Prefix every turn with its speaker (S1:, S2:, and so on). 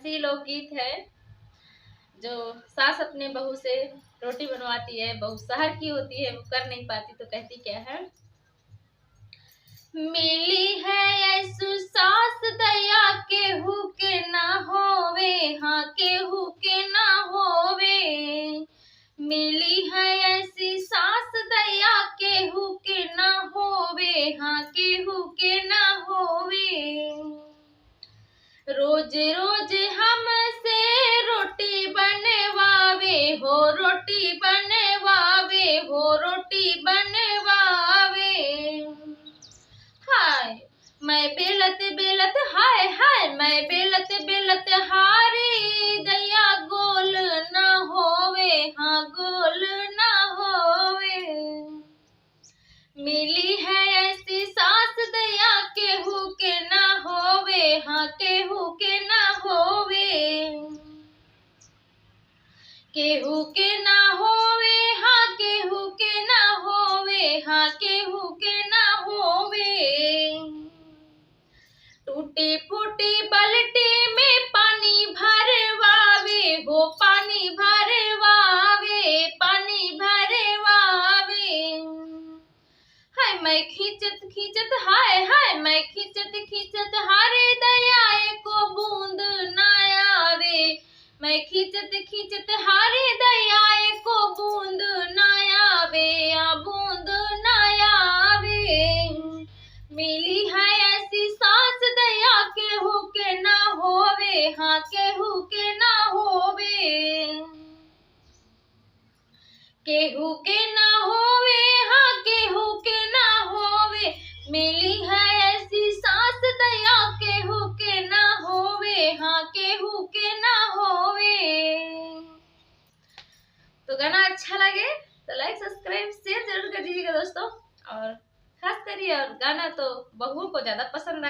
S1: ऐसी लोकगीत है जो सास अपने बहू से रोटी बनवाती है, बहू शहर की होती है, वो कर नहीं पाती तो कहती क्या है, मिली है ऐसु सास दया केहू के ना होवे, हाँ केहू के ना होवे, मिली है ऐसी सास दया केहू के ना होवे, हाँ केहू के ना होवे, रोज रोज हमसे रोटी बनवावे हो, रोटी बनवावे हो, रोटी बनवावे, हाय मैं बेलत बेलत, हाय हाय मैं बेलत बेलत हारी दैया गोल ना होवे, हाँ गोल ना होवे, मिली है ऐसी सास दया केहू के ना होवे, हाँ केहू के ना होवे, केहू के ना होवे, हाँ केहू के ना होवे, हाँ केहू के ना होवे, टूटी फूटी बल्टी में पानी भरवावे हो, पानी भरवावे, पानी भरवावे, हाय मैं खींचत खींचत, हाय हाय मैं खींचत खींचत हारे दया एको बूंद ना आवे, मैं खींचत खींचत हारे दया एको बूंद ना आवे, आ बूंद ना आवे, मिली है ऐसी सास दया केहू के ना होवे, हाँ केहू के ना होवे, केहू के ना होवे, हाँ केहू के ना होवे, मिली है ऐसी सास दया केहू के ना होवे, हाँ केहू के ना होवे। तो गाना अच्छा लगे तो लाइक सब्सक्राइब शेयर जरूर कर दीजिएगा दोस्तों, और खास करिए और गाना तो बहुओं को ज्यादा पसंद